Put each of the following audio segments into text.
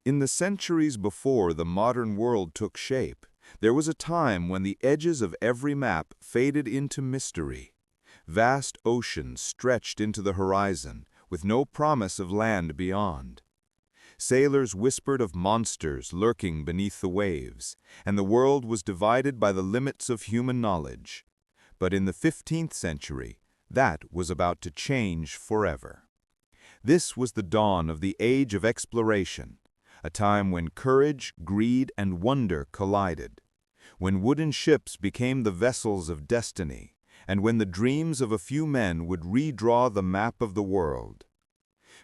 In the centuries before the modern world took shape, there was a time when the edges of every map faded into mystery. Vast oceans stretched into the horizon, with no promise of land beyond. Sailors whispered of monsters lurking beneath the waves, and the world was divided by the limits of human knowledge. But in the 15th century, that was about to change forever. This was the dawn of the Age of Exploration, a time when courage, greed, and wonder collided, when wooden ships became the vessels of destiny, and when the dreams of a few men would redraw the map of the world.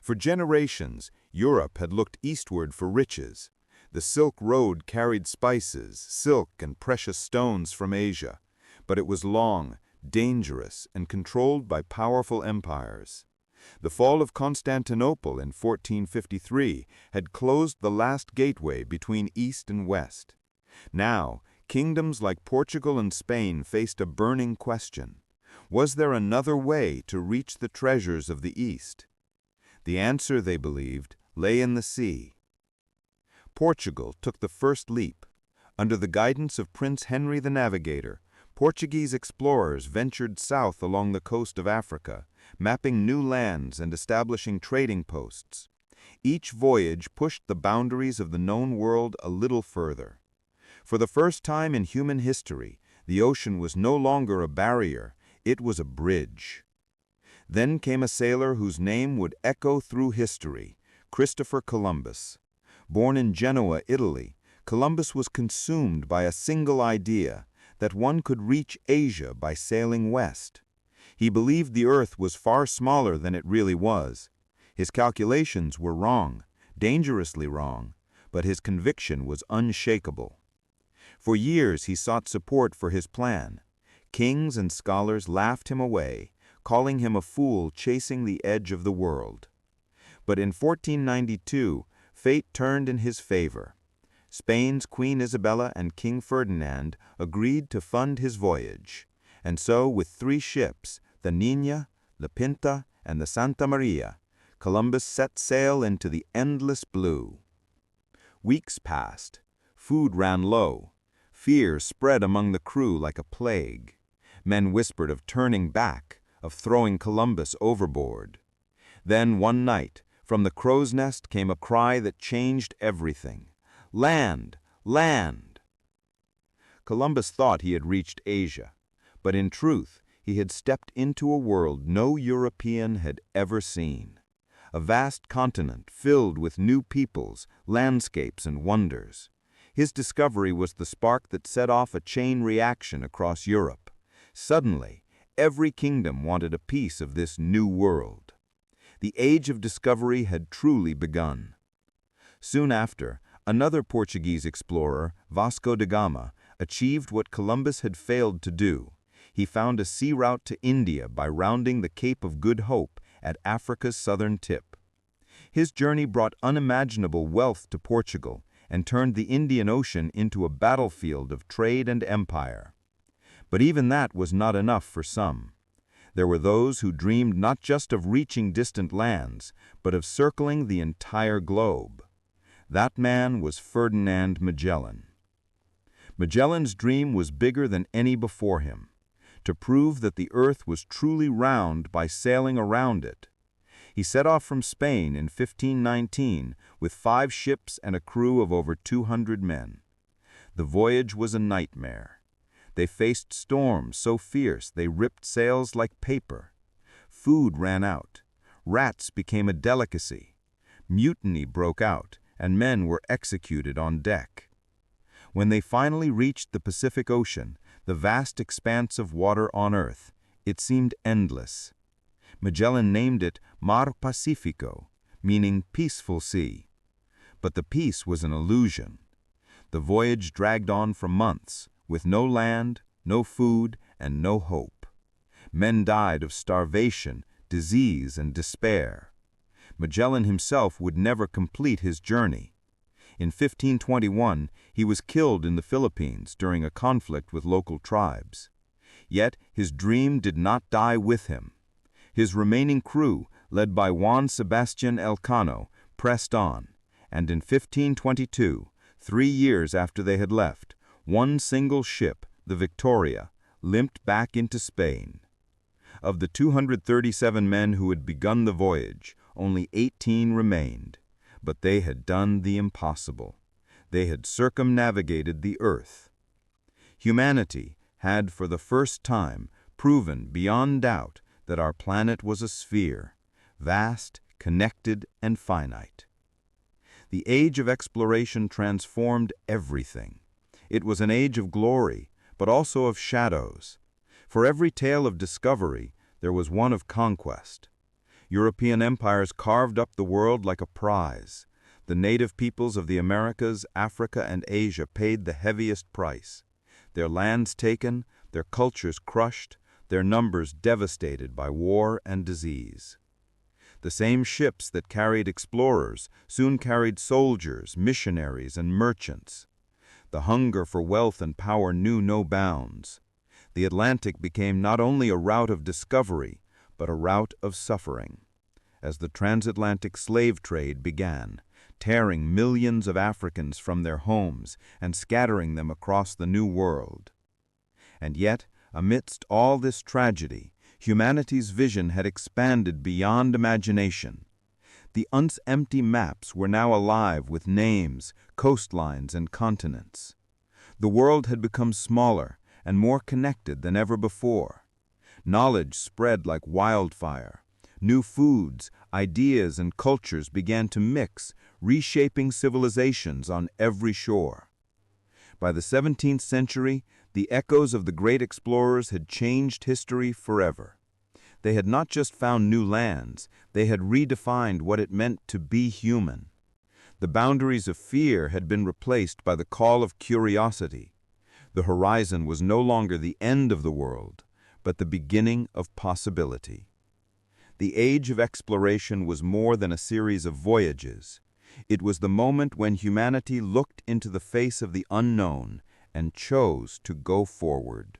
For generations, Europe had looked eastward for riches. The Silk Road carried spices, silk, and precious stones from Asia, but it was long, dangerous, and controlled by powerful empires. The fall of Constantinople in 1453 had closed the last gateway between East and West. Now, kingdoms like Portugal and Spain faced a burning question. Was there another way to reach the treasures of the East? The answer, they believed, lay in the sea. Portugal took the first leap. Under the guidance of Prince Henry the Navigator, Portuguese explorers ventured south along the coast of Africa, mapping new lands and establishing trading posts. Each voyage pushed the boundaries of the known world a little further. For the first time in human history, the ocean was no longer a barrier, it was a bridge. Then came a sailor whose name would echo through history, Christopher Columbus. Born in Genoa, Italy, Columbus was consumed by a single idea, that one could reach Asia by sailing west. He believed the Earth was far smaller than it really was. His calculations were wrong, dangerously wrong, but his conviction was unshakable. For years he sought support for his plan. Kings and scholars laughed him away, calling him a fool chasing the edge of the world. But in 1492, fate turned in his favor. Spain's Queen Isabella and King Ferdinand agreed to fund his voyage, and so with 3 ships, the Niña, the Pinta, and the Santa Maria, Columbus set sail into the endless blue. Weeks passed. Food ran low. Fear spread among the crew like a plague. Men whispered of turning back, of throwing Columbus overboard. Then one night, from the crow's nest came a cry that changed everything. Land! Land! Columbus thought he had reached Asia, but in truth he had stepped into a world no European had ever seen. A vast continent filled with new peoples, landscapes, and wonders. His discovery was the spark that set off a chain reaction across Europe. Suddenly, every kingdom wanted a piece of this new world. The Age of Discovery had truly begun. Soon after, another Portuguese explorer, Vasco da Gama, achieved what Columbus had failed to do. He found a sea route to India by rounding the Cape of Good Hope at Africa's southern tip. His journey brought unimaginable wealth to Portugal and turned the Indian Ocean into a battlefield of trade and empire. But even that was not enough for some. There were those who dreamed not just of reaching distant lands, but of circling the entire globe. That man was Ferdinand Magellan. Magellan's dream was bigger than any before him, to prove that the earth was truly round by sailing around it. He set off from Spain in 1519 with 5 ships and a crew of over 200 men. The voyage was a nightmare. They faced storms so fierce they ripped sails like paper. Food ran out. Rats became a delicacy. Mutiny broke out, and men were executed on deck. When they finally reached the Pacific Ocean, the vast expanse of water on Earth, it seemed endless. Magellan named it Mar Pacifico, meaning peaceful sea. But the peace was an illusion. The voyage dragged on for months, with no land, no food, and no hope. Men died of starvation, disease, and despair. Magellan himself would never complete his journey. In 1521, he was killed in the Philippines during a conflict with local tribes. Yet his dream did not die with him. His remaining crew, led by Juan Sebastian Elcano, pressed on, And in 1522, 3 years after they had left, one single ship, the Victoria, limped back into Spain. Of the 237 men who had begun the voyage, only 18 remained, but they had done the impossible. They had circumnavigated the earth. Humanity had for the first time proven beyond doubt that our planet was a sphere, vast, connected, and finite. The age of exploration transformed everything. It was an age of glory, but also of shadows. For every tale of discovery, there was one of conquest. European empires carved up the world like a prize. The native peoples of the Americas, Africa, and Asia paid the heaviest price. Their lands taken, their cultures crushed, their numbers devastated by war and disease. The same ships that carried explorers soon carried soldiers, missionaries, and merchants. The hunger for wealth and power knew no bounds. The Atlantic became not only a route of discovery, but a route of suffering. As the transatlantic slave trade began, tearing millions of Africans from their homes and scattering them across the New World. And yet, amidst all this tragedy, humanity's vision had expanded beyond imagination. The once empty maps were now alive with names, coastlines, and continents. The world had become smaller and more connected than ever before. Knowledge spread like wildfire. New foods, ideas, and cultures began to mix, reshaping civilizations on every shore. By the 17th century, the echoes of the great explorers had changed history forever. They had not just found new lands, they had redefined what it meant to be human. The boundaries of fear had been replaced by the call of curiosity. The horizon was no longer the end of the world, but the beginning of possibility. The age of exploration was more than a series of voyages. It was the moment when humanity looked into the face of the unknown and chose to go forward.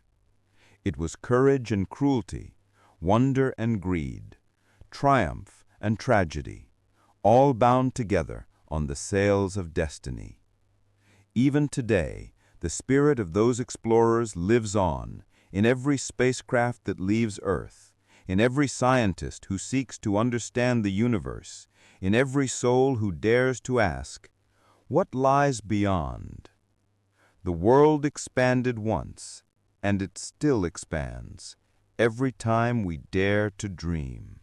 It was courage and cruelty, wonder and greed, triumph and tragedy, all bound together on the sails of destiny. Even today, the spirit of those explorers lives on in every spacecraft that leaves Earth, in every scientist who seeks to understand the universe, in every soul who dares to ask, what lies beyond? The world expanded once, and it still expands every time we dare to dream.